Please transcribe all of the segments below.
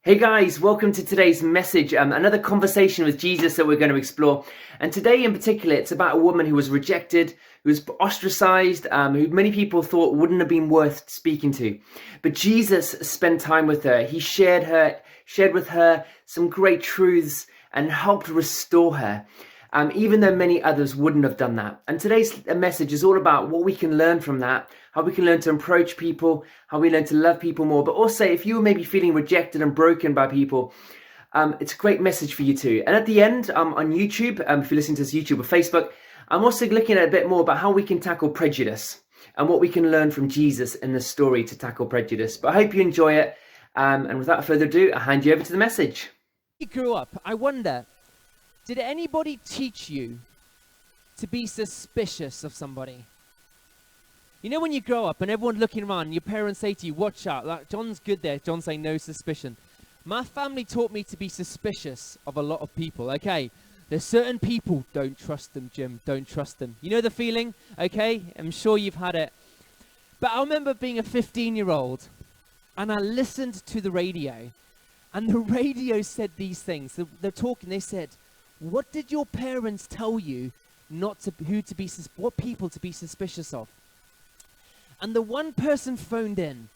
Hey guys, welcome to today's message, another conversation with Jesus that we're going to explore. And today in particular, it's about a woman who was rejected, who was ostracized, who many people thought wouldn't have been worth speaking to. But Jesus spent time with her. He shared with her some great truths and helped restore her. Even though many others wouldn't have done that. And today's message is all about what we can learn from that, how we can learn to approach people, how we learn to love people more. But also, if you were maybe feeling rejected and broken by people, it's a great message for you too. And at the end, on YouTube, if you're listening to this YouTube or Facebook, I'm also looking at a bit more about how we can tackle prejudice and what we can learn from Jesus in the story to tackle prejudice. But I hope you enjoy it. And without further ado, I'll hand you over to the message. You grew up, I wonder, did anybody teach you to be suspicious of somebody? You know when you grow up and everyone's looking around and your parents say to you, watch out, like, John's good there, John's saying no suspicion. My family taught me to be suspicious of a lot of people, okay? There's certain people, don't trust them, Jim, don't trust them. You know the feeling, okay? I'm sure you've had it. But I remember being a 15-year-old and I listened to the radio and the radio said these things. They're talking, they said, what did your parents tell you what people to be suspicious of? And the one person phoned in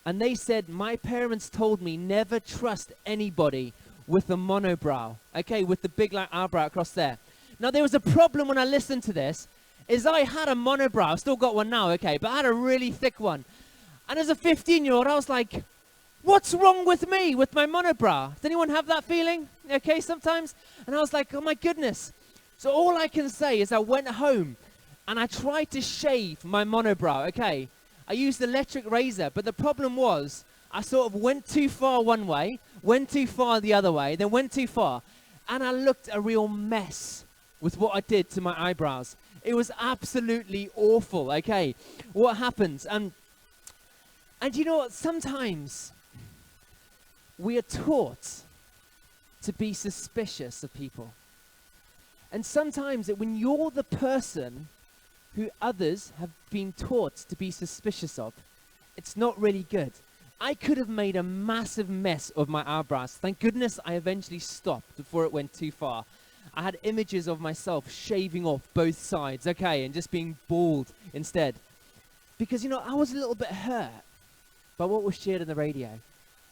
and they said, my parents told me never trust anybody with a monobrow. Okay, with the big like eyebrow across there. Now there was a problem when I listened to this, is I had a monobrow, I've still got one now, okay, but I had a really thick one. And as a 15-year-old, I was like, what's wrong with me, with my monobrow? Does anyone have that feeling? Okay, sometimes? And I was like, oh my goodness. So all I can say is I went home and I tried to shave my monobrow, okay? I used the electric razor, but the problem was I sort of went too far one way, went too far the other way, then went too far. And I looked a real mess with what I did to my eyebrows. It was absolutely awful, okay? What happens? And you know what? Sometimes we are taught to be suspicious of people. And sometimes when you're the person who others have been taught to be suspicious of, it's not really good. I could have made a massive mess of my eyebrows. Thank goodness I eventually stopped before it went too far. I had images of myself shaving off both sides, okay, and just being bald instead. Because, you know, I was a little bit hurt by what was shared on the radio.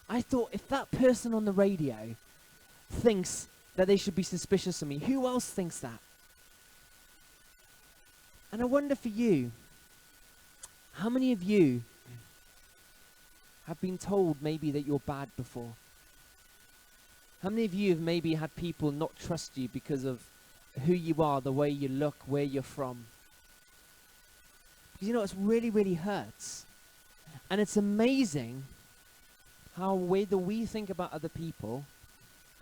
I thought, if that person on the radio thinks that they should be suspicious of me, who else thinks that? And I wonder for you, how many of you have been told maybe that you're bad before? How many of you have maybe had people not trust you because of who you are, the way you look, where you're from? Because you know, it's really, really hurts. And it's amazing how the way that we think about other people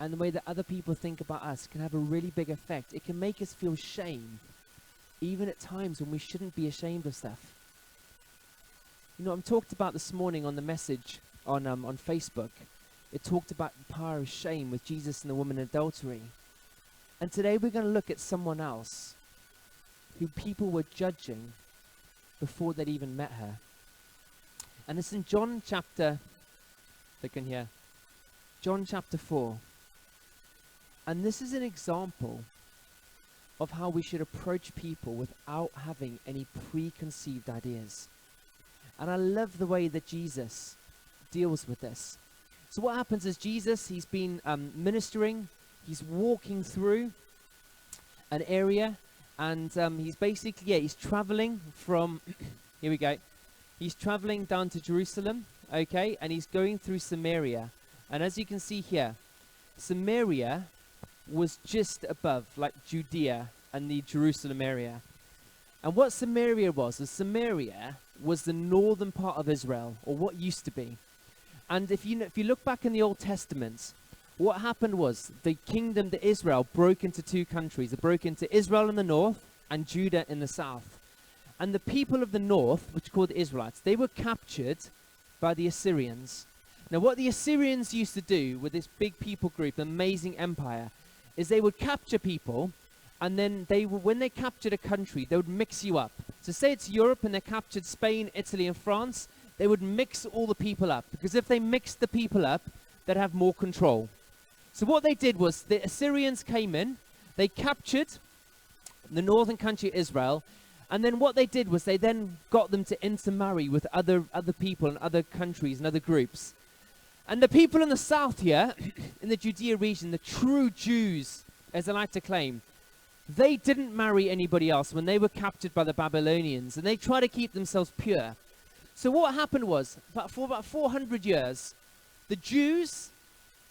and the way that other people think about us can have a really big effect. It can make us feel shame, even at times when we shouldn't be ashamed of stuff. You know, I'm talked about this morning on the message on Facebook. It talked about the power of shame with Jesus and the woman in adultery. And today we're going to look at someone else who people were judging before they'd even met her. And it's in John chapter, John chapter 4. And this is an example of how we should approach people without having any preconceived ideas. And I love the way that Jesus deals with this. So what happens is Jesus, he's been ministering, he's walking through an area, and he's basically, he's traveling from, here we go, he's traveling down to Jerusalem, okay, and he's going through Samaria. And as you can see here, Samaria was just above, like Judea and the Jerusalem area. And what Samaria was the northern part of Israel, or what used to be. And if you look back in the Old Testament, what happened was the kingdom to Israel broke into two countries. It broke into Israel in the north and Judah in the south. And the people of the north, which are called the Israelites, they were captured by the Assyrians. Now what the Assyrians used to do with this big people group, amazing empire, is they would capture people, and then when they captured a country, they would mix you up. So say it's Europe and they captured Spain, Italy and France, they would mix all the people up. Because if they mixed the people up, that have more control. So what they did was the Assyrians came in, they captured the northern country of Israel, and then what they did was they then got them to intermarry with other people and other countries and other groups. And the people in the south here, in the Judea region, the true Jews, as I like to claim, they didn't marry anybody else when they were captured by the Babylonians, and they tried to keep themselves pure. So what happened was, for about 400 years, the Jews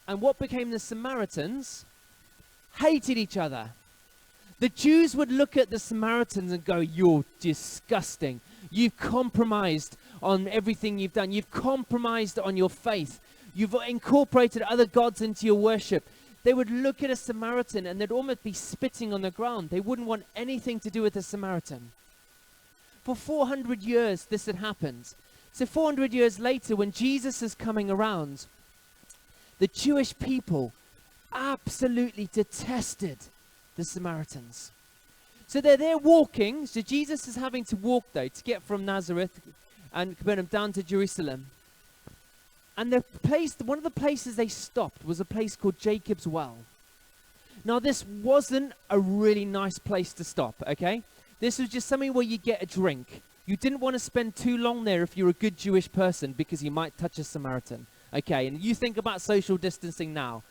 and what became the Samaritans hated each other. The Jews would look at the Samaritans and go, "You're disgusting. You've compromised on everything you've done. You've compromised on your faith. You've incorporated other gods into your worship." They would look at a Samaritan and they'd almost be spitting on the ground. They wouldn't want anything to do with a Samaritan. For 400 years, this had happened. So 400 years later, when Jesus is coming around, the Jewish people absolutely detested the Samaritans. So they're there walking. So Jesus is having to walk, though, to get from Nazareth and Capernaum down to Jerusalem. And one of the places they stopped was a place called Jacob's Well. Now, this wasn't a really nice place to stop, okay? This was just something where you get a drink. You didn't want to spend too long there if you're a good Jewish person, because you might touch a Samaritan, okay? And you think about social distancing now,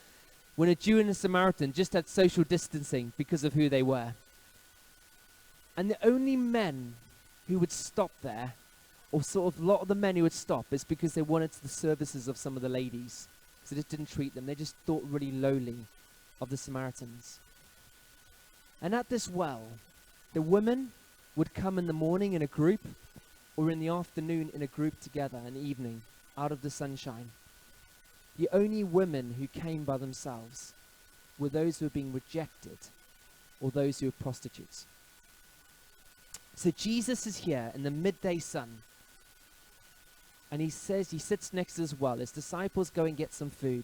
when a Jew and a Samaritan just had social distancing because of who they were. And the only men who would stop there, or sort of a lot of the men who would stop, is because they wanted the services of some of the ladies. So they just didn't treat them. They just thought really lowly of the Samaritans. And at this well, the women would come in the morning in a group, or in the afternoon in a group together, in the evening, out of the sunshine. The only women who came by themselves were those who were being rejected, or those who were prostitutes. So Jesus is here in the midday sun, and he sits next to this well. His disciples go and get some food.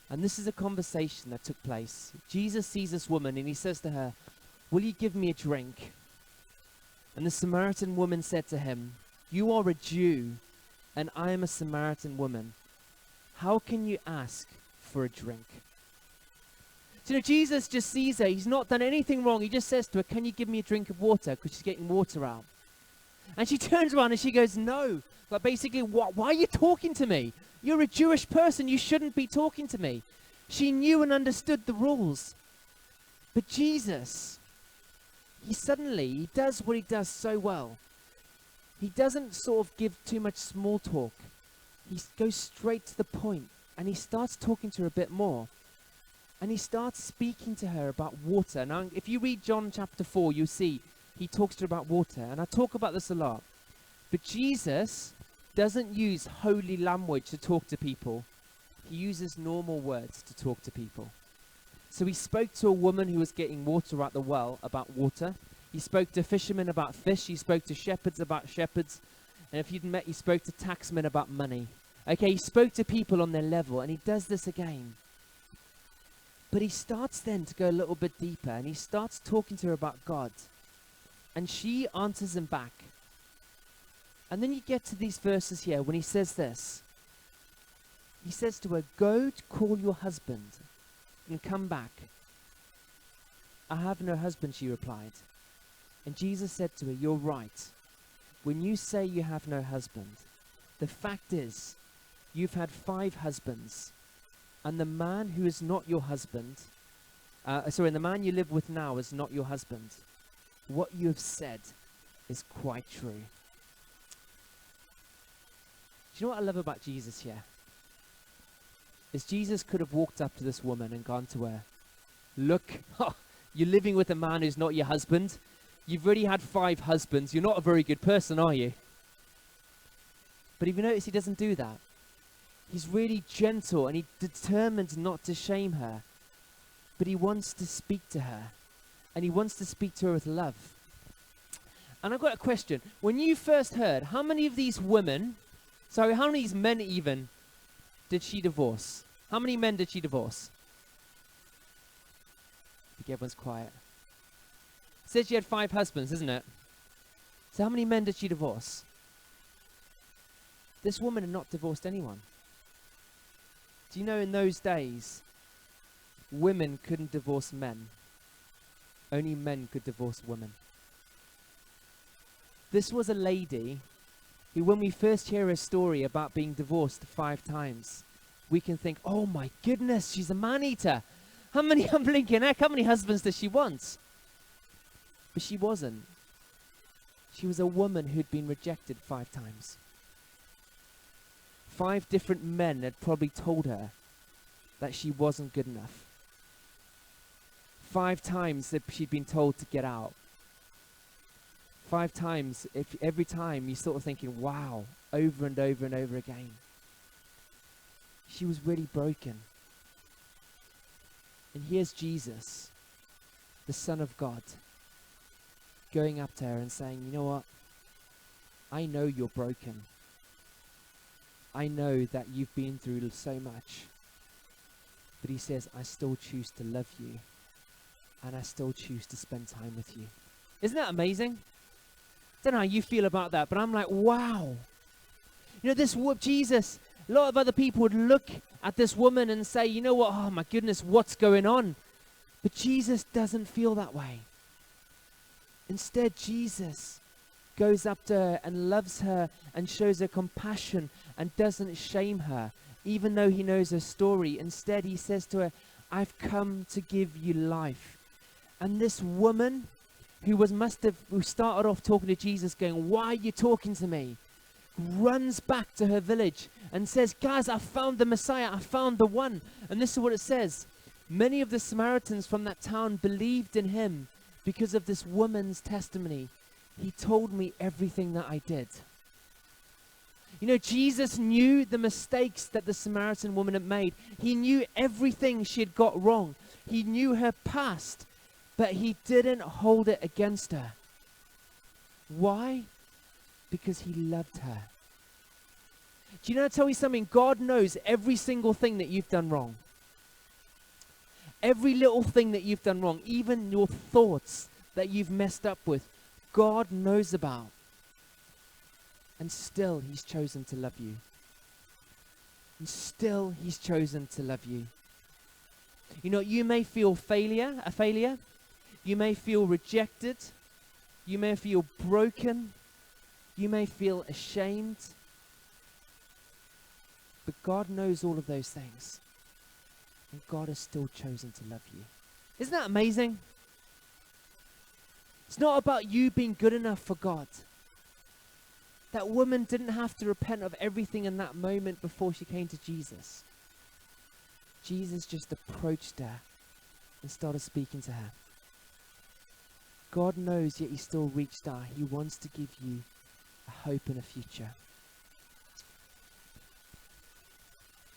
And this is a conversation that took place. Jesus sees this woman and he says to her, "Will you give me a drink?" And the Samaritan woman said to him, "You are a Jew, and I am a Samaritan woman. How can you ask for a drink?" So Jesus just sees her. He's not done anything wrong. He just says to her, "Can you give me a drink of water?" Because she's getting water out. And she turns around and she goes, "No." Like basically, why are you talking to me? You're a Jewish person. You shouldn't be talking to me. She knew and understood the rules. But Jesus, he does what he does so well. He doesn't sort of give too much small talk. He goes straight to the point, and he starts talking to her a bit more. And he starts speaking to her about water. Now, if you read John chapter 4, you'll see he talks to her about water. And I talk about this a lot. But Jesus doesn't use holy language to talk to people. He uses normal words to talk to people. So he spoke to a woman who was getting water at the well about water. He spoke to fishermen about fish. He spoke to shepherds about shepherds. And if you'd met, he spoke to taxmen about money. Okay, he spoke to people on their level, and he does this again. But he starts then to go a little bit deeper, and he starts talking to her about God. And she answers him back. And then you get to these verses here when he says this. He says to her, "Go to call your husband and come back." "I have no husband," she replied. And Jesus said to her, "You're right. When you say you have no husband, the fact is, you've had 5 husbands, and the man who is not your husband, the man you live with now is not your husband. What you have said is quite true." Do you know what I love about Jesus here? Is Jesus could have walked up to this woman and gone to her, "Look, you're living with a man who's not your husband. You've already had 5 husbands. You're not a very good person, are you?" But if you notice, he doesn't do that. He's really gentle, and he determines not to shame her. But he wants to speak to her, and he wants to speak to her with love. And I've got a question. When you first heard, how many of these men even, did she divorce? How many men did she divorce? I think everyone's quiet. It says she had 5 husbands, isn't it? So how many men did she divorce? This woman had not divorced anyone. Do you know in those days, women couldn't divorce men. Only men could divorce women. This was a lady who, when we first hear her story about being divorced 5 times, we can think, oh my goodness, she's a man-eater. I'm blinking heck, how many husbands does she want? But she wasn't. She was a woman who'd been rejected 5 times. 5 different men had probably told her that she wasn't good enough. 5 times that she'd been told to get out. 5 times, every time you're sort of thinking, wow, over and over and over again. She was really broken. And here's Jesus, the Son of God, going up to her and saying, you know what? I know you're broken. I know that you've been through so much. But he says, I still choose to love you. And I still choose to spend time with you. Isn't that amazing? I don't know how you feel about that, but I'm like, wow. You know, this Jesus, a lot of other people would look at this woman and say, you know what, oh my goodness, what's going on? But Jesus doesn't feel that way. Instead, Jesus goes up to her and loves her and shows her compassion and doesn't shame her, even though he knows her story. Instead, he says to her, I've come to give you life. And this woman who started off talking to Jesus going, why are you talking to me? Runs back to her village and says, guys, I found the Messiah. I found the one. And this is what it says. Many of the Samaritans from that town believed in him because of this woman's testimony. He told me everything that I did. You know, Jesus knew the mistakes that the Samaritan woman had made. He knew everything she had got wrong. He knew her past, but he didn't hold it against her. Why? Because he loved her. Do you know, I'll tell you something? God knows every single thing that you've done wrong. Every little thing that you've done wrong, even your thoughts that you've messed up with, God knows about. And still, he's chosen to love you. And still, he's chosen to love you. You know, you may feel a failure. You may feel rejected. You may feel broken. You may feel ashamed. But God knows all of those things. And God has still chosen to love you. Isn't that amazing? It's not about you being good enough for God. That woman didn't have to repent of everything in that moment before she came to Jesus. Jesus just approached her and started speaking to her. God knows, yet he still reached out. He wants to give you a hope and a future.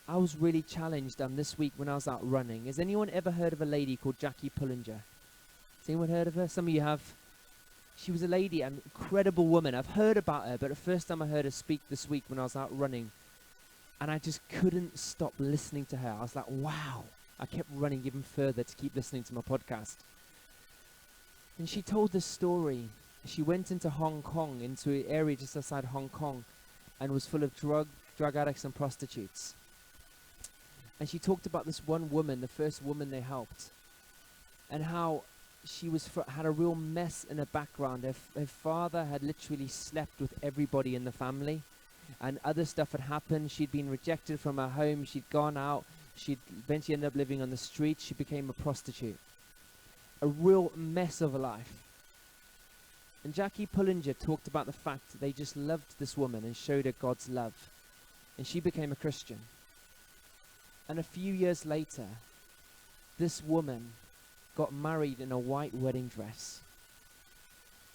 I was really challenged this week when I was out running. Has anyone ever heard of a lady called Jackie Pullinger? Has anyone heard of her? Some of you have. She was a lady, an incredible woman. I've heard about her, but the first time I heard her speak this week when I was out running, and I just couldn't stop listening to her. I was like, wow. I kept running even further to keep listening to my podcast. And she told this story. She went into Hong Kong, into an area just outside Hong Kong, and was full of drug addicts and prostitutes. And she talked about this one woman, the first woman they helped, and how she had a real mess in her background. Her father had literally slept with everybody in the family, and other stuff had happened. She'd been rejected from her home. She'd gone out. She'd eventually ended up living on the street. She became a prostitute. A real mess of a life. And Jackie Pullinger talked about the fact that they just loved this woman and showed her God's love. And she became a Christian. And a few years later, this woman got married in a white wedding dress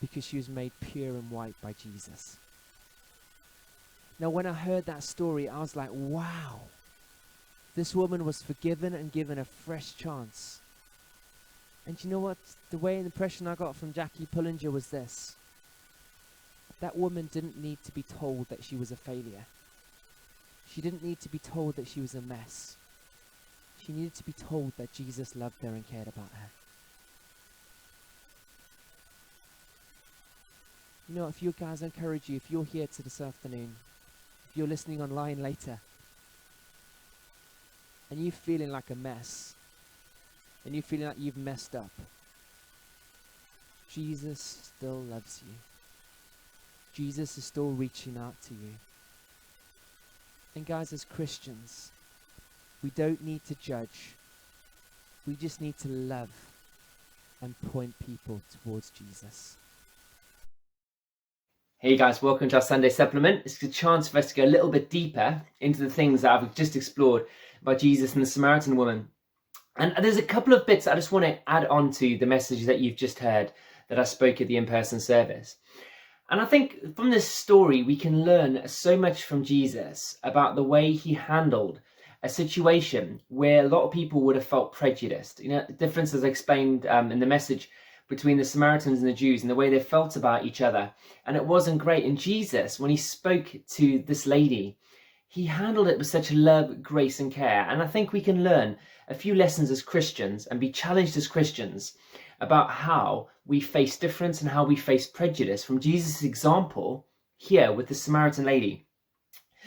because she was made pure and white by Jesus. Now, when I heard that story, I was like, wow. This woman was forgiven and given a fresh chance. And you know what? The way and impression I got from Jackie Pullinger was this. That woman didn't need to be told that she was a failure. She didn't need to be told that she was a mess. She needed to be told that Jesus loved her and cared about her. You know, if you guys, I encourage you, if you're here this afternoon, if you're listening online later, and you feeling like a mess, and you feeling like you've messed up, Jesus still loves you. Jesus is still reaching out to you. And guys, as Christians, we don't need to judge. We just need to love and point people towards Jesus. Hey guys, welcome to our Sunday supplement. It's a chance for us to go a little bit deeper into the things that I've just explored about Jesus and the Samaritan woman. And there's a couple of bits I just want to add on to the message that you've just heard that I spoke at the in-person service. And I think from this story, we can learn so much from Jesus about the way he handled a situation where a lot of people would have felt prejudiced. You know, the difference, as I explained in the message, between the Samaritans and the Jews and the way they felt about each other. And it wasn't great. And Jesus, when he spoke to this lady, he handled it with such love, grace, and care. And I think we can learn a few lessons as Christians and be challenged as Christians about how we face difference and how we face prejudice from Jesus' example here with the Samaritan lady.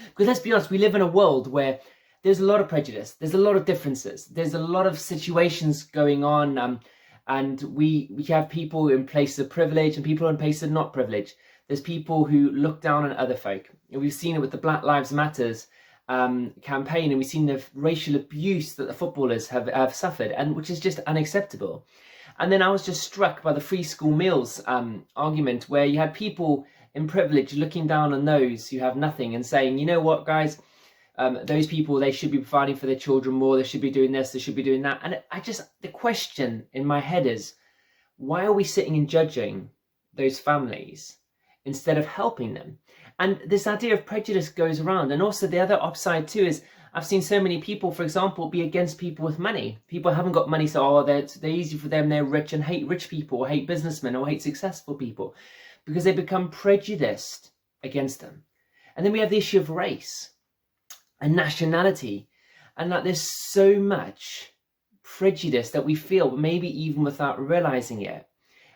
Because let's be honest, we live in a world where there's a lot of prejudice, there's a lot of differences, there's a lot of situations going on, and we have people in places of privilege and people in places of not privilege. There's people who look down on other folk. And we've seen it with the Black Lives Matters campaign, and we've seen the racial abuse that the footballers have suffered, and which is just unacceptable. And then I was just struck by the free school meals argument, where you had people in privilege looking down on those who have nothing and saying, you know what, guys, those people, they should be providing for their children more, they should be doing this, they should be doing that. And the question in my head is, why are we sitting and judging those families instead of helping them? And this idea of prejudice goes around. And also the other upside too is, I've seen so many people, for example, be against people with money. People haven't got money, so they're easy for them, they're rich, and hate rich people, or hate businessmen, or hate successful people, because they become prejudiced against them. And then we have the issue of race and nationality, and that there's so much prejudice that we feel, maybe even without realizing it,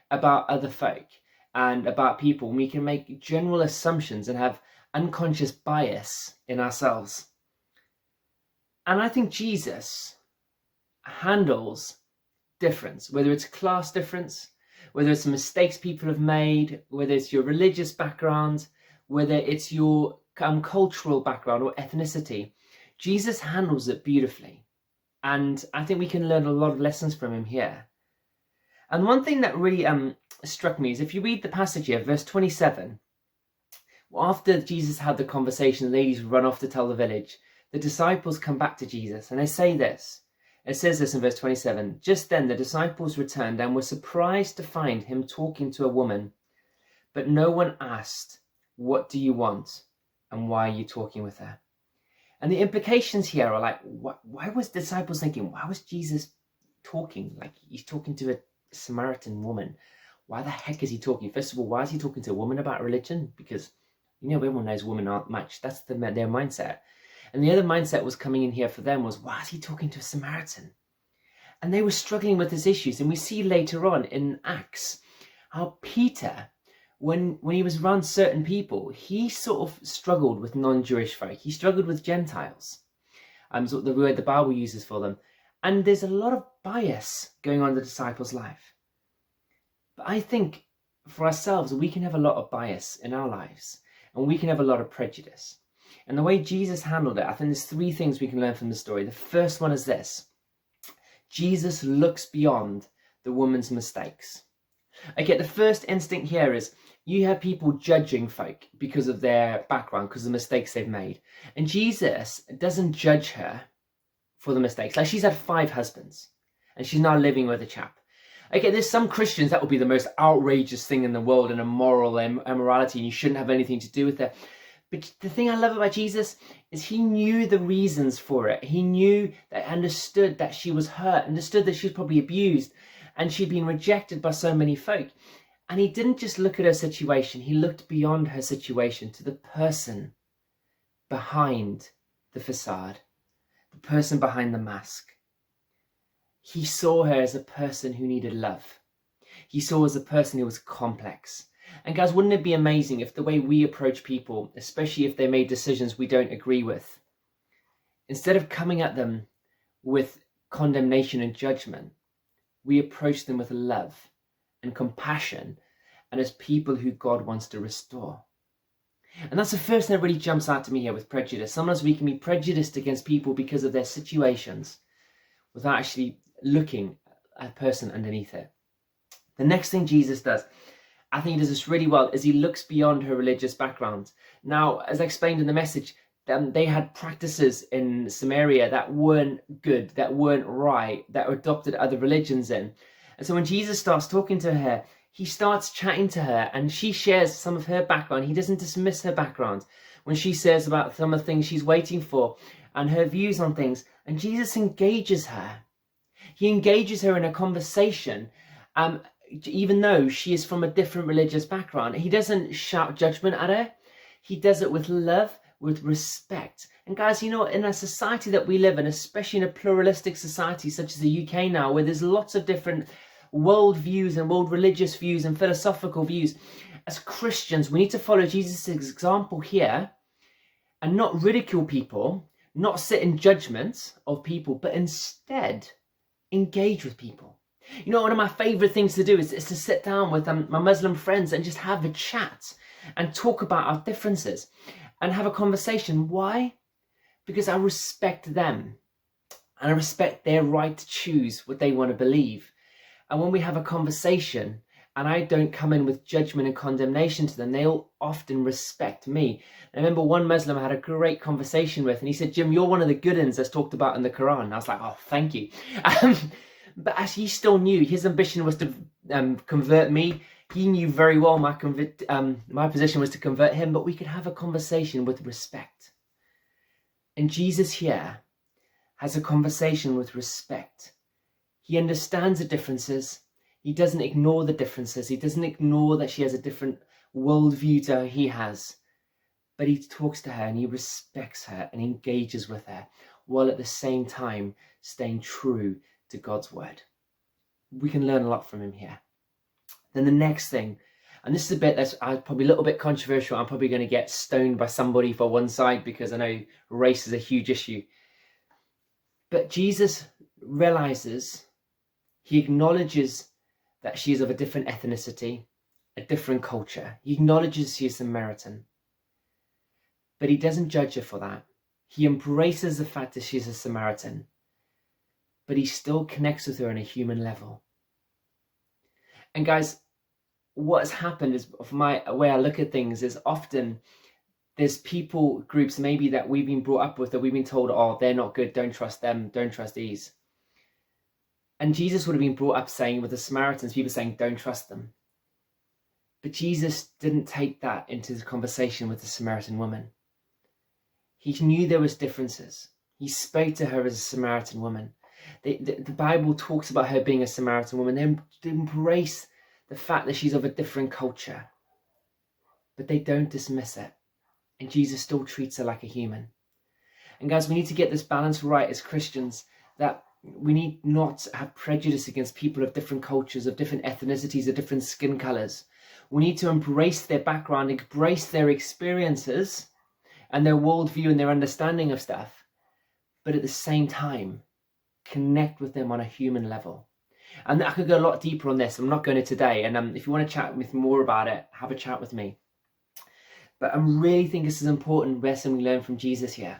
about other folk and about people. We can make general assumptions and have unconscious bias in ourselves. And I think Jesus handles difference, whether it's class difference, whether it's mistakes people have made, whether it's your religious background, whether it's your cultural background or ethnicity. Jesus handles it beautifully. And I think we can learn a lot of lessons from him here. And one thing that really struck me is, if you read the passage here, verse 27, after Jesus had the conversation, the ladies run off to tell the village, the disciples come back to Jesus and they say this. It says this in verse 27, just then the disciples returned and were surprised to find him talking to a woman. But no one asked, what do you want? And why are you talking with her? And the implications here are like, why was the disciples thinking, why was Jesus talking? Like, he's talking to a Samaritan woman. Why the heck is he talking? First of all, why is he talking to a woman about religion? Because, you know, everyone knows women aren't much. That's their mindset. And the other mindset was coming in here for them was, why is he talking to a Samaritan? And they were struggling with these issues. And we see later on in Acts how Peter, when he was around certain people, he sort of struggled with non-Jewish folk. He struggled with Gentiles. So the word the Bible uses for them. And there's a lot of bias going on in the disciples' life. But I think for ourselves, we can have a lot of bias in our lives. And we can have a lot of prejudice. And the way Jesus handled it, I think there's three things we can learn from the story. The first one is this. Jesus looks beyond the woman's mistakes. Okay, the first instinct here is you have people judging folk because of their background, because of the mistakes they've made. And Jesus doesn't judge her for the mistakes. Like, she's had 5 husbands and she's now living with a chap. Okay, there's some Christians that would be the most outrageous thing in the world and a moral immorality, and you shouldn't have anything to do with it. But the thing I love about Jesus is he knew the reasons for it. He knew that, understood that she was hurt, understood that she was probably abused and she'd been rejected by so many folk. And he didn't just look at her situation. He looked beyond her situation to the person behind the facade, the person behind the mask. He saw her as a person who needed love. He saw her as a person who was complex. And guys, wouldn't it be amazing if the way we approach people, especially if they made decisions we don't agree with, instead of coming at them with condemnation and judgment. We approach them with love and compassion and as people who God wants to restore. And that's the first thing that really jumps out to me here with prejudice. Sometimes we can be prejudiced against people because of their situations without actually looking at a person underneath it. The next thing Jesus does, I think he does this really well, is he looks beyond her religious background. Now, as I explained in the message, they had practices in Samaria that weren't good, that weren't right, that adopted other religions in. And so when Jesus starts talking to her, he starts chatting to her and she shares some of her background. He doesn't dismiss her background when she says about some of the things she's waiting for and her views on things. And Jesus engages her. He engages her in a conversation, even though she is from a different religious background. He doesn't shout judgment at her. He does it with love, with respect. And guys, you know, in a society that we live in, especially in a pluralistic society such as the UK now, where there's lots of different world views and world religious views and philosophical views, as Christians, we need to follow Jesus' example here and not ridicule people, not sit in judgment of people, but instead engage with people. You know, one of my favorite things to do is to sit down with my Muslim friends and just have a chat and talk about our differences and have a conversation. Why? Because I respect them and I respect their right to choose what they want to believe. And when we have a conversation and I don't come in with judgment and condemnation to them, they'll often respect me. I remember one Muslim I had a great conversation with, and he said, "Jim, you're one of the good ones that's talked about in the Quran." And I was like, "Oh, thank you." But as he still knew, his ambition was to convert me. He knew very well my position was to convert him, but we could have a conversation with respect. And Jesus here has a conversation with respect. He understands the differences. He doesn't ignore the differences. He doesn't ignore that she has a different worldview to he has. But he talks to her and he respects her and engages with her, while at the same time staying true to God's word. We can learn a lot from him here. Then the next thing, and this is a bit that's probably a little bit controversial. I'm probably going to get stoned by somebody for one side because I know race is a huge issue. But Jesus realizes, he acknowledges that she is of a different ethnicity, a different culture. He acknowledges she is Samaritan. But he doesn't judge her for that. He embraces the fact that she's a Samaritan. But he still connects with her on a human level. And guys, what has happened is, of my way I look at things, is often there's people groups maybe that we've been brought up with, that we've been told, oh, they're not good, don't trust them, don't trust these. And Jesus would have been brought up saying, with the Samaritans, people saying, don't trust them. But Jesus didn't take that into the conversation with the Samaritan woman. He knew there was differences. He spoke to her as a Samaritan woman. The Bible talks about her being a Samaritan woman. They embrace the fact that she's of a different culture. But they don't dismiss it. And Jesus still treats her like a human. And guys, we need to get this balance right as Christians, that we need not to have prejudice against people of different cultures, of different ethnicities, of different skin colours. We need to embrace their background, embrace their experiences and their worldview and their understanding of stuff. But at the same time, connect with them on a human level. And I could go a lot deeper on this. I'm not going to today. And if you want to chat with me more about it, have a chat with me. But I really think this is an important lesson we learn from Jesus here.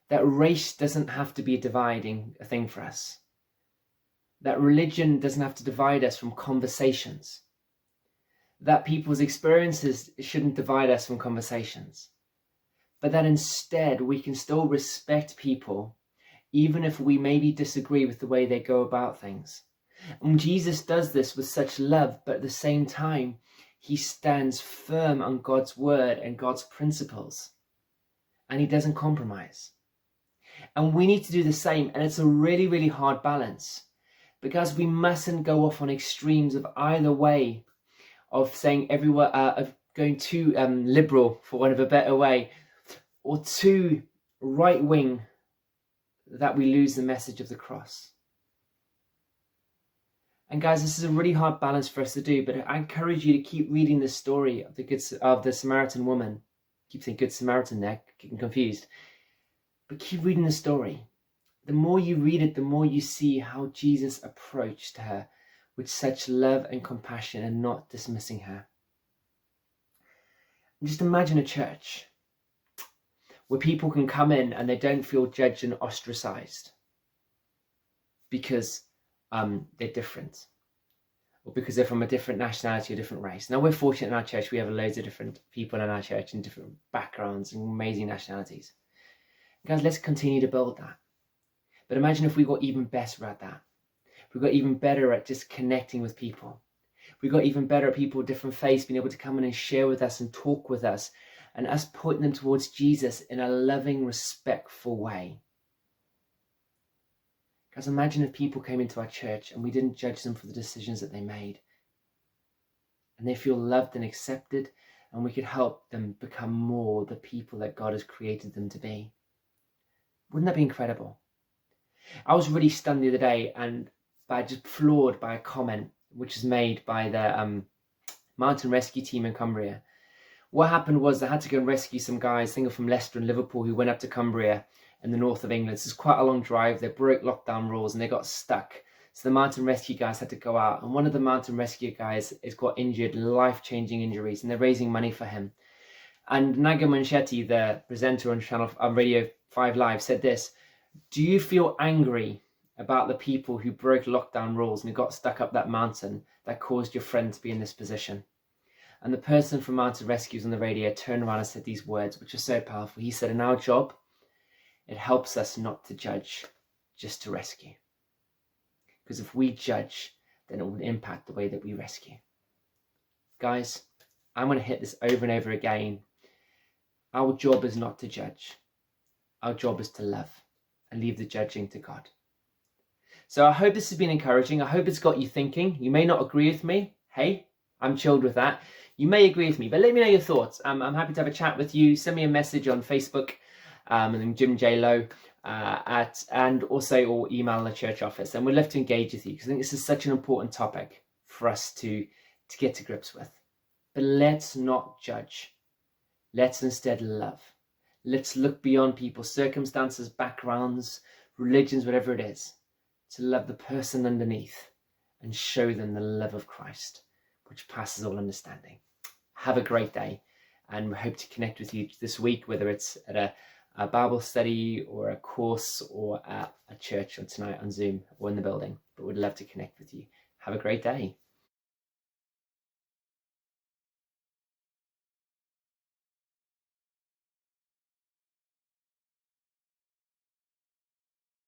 That race doesn't have to be a dividing thing for us. That religion doesn't have to divide us from conversations. That people's experiences shouldn't divide us from conversations. But that instead we can still respect people, even if we maybe disagree with the way they go about things. And Jesus does this with such love, but at the same time, he stands firm on God's word and God's principles. And he doesn't compromise. And we need to do the same. And it's a really, really hard balance, because we mustn't go off on extremes of either way, of saying everywhere, of going too liberal, for want of a better way, or too right-wing, that we lose the message of the cross. And guys, this is a really hard balance for us to do, but I encourage you to keep reading the story of the Samaritan woman. I keep saying Good Samaritan there, getting confused. But keep reading the story. the more you read it, the more you see how Jesus approached her with such love and compassion and not dismissing her. And just imagine a church where people can come in and they don't feel judged and ostracized because they're different, or because they're from a different nationality or different race. Now, we're fortunate in our church, we have loads of different people in our church and different backgrounds and amazing nationalities. Guys, let's continue to build that. But imagine if we got even better at that. We got even better at just connecting with people. We got even better at people with different faiths being able to come in and share with us and talk with us, and us pointing them towards Jesus in a loving, respectful way. Guys, imagine if people came into our church and we didn't judge them for the decisions that they made, and they feel loved and accepted, and we could help them become more the people that God has created them to be. Wouldn't that be incredible? I was really stunned the other day and just floored by a comment which was made by the mountain rescue team in Cumbria. What happened was they had to go and rescue some guys, I think from Leicester and Liverpool, who went up to Cumbria in the north of England. So it's quite a long drive. They broke lockdown rules and they got stuck. So the mountain rescue guys had to go out. And one of the mountain rescue guys has got injured, life-changing injuries, and they're raising money for him. And Naga Manchetti, the presenter on Radio 5 Live, said this: do you feel angry about the people who broke lockdown rules and who got stuck up that mountain that caused your friend to be in this position? And the person from Mountain Rescues on the radio turned around and said these words, which are so powerful. He said, in our job, it helps us not to judge, just to rescue. Because if we judge, then it will impact the way that we rescue. Guys, I'm going to hit this over and over again. Our job is not to judge. Our job is to love and leave the judging to God. So I hope this has been encouraging. I hope it's got you thinking. You may not agree with me. Hey, I'm chilled with that. You may agree with me, but let me know your thoughts. I'm happy to have a chat with you. Send me a message on Facebook, and then Jim J. Lowe, and also or email the church office. And we'd love to engage with you because I think this is such an important topic for us to get to grips with. But let's not judge. Let's instead love. Let's look beyond people's circumstances, backgrounds, religions, whatever it is, to love the person underneath and show them the love of Christ, which passes all understanding. Have a great day, and we hope to connect with you this week, whether it's at a Bible study or a course or at a church or tonight on Zoom or in the building. But we'd love to connect with you. Have a great day.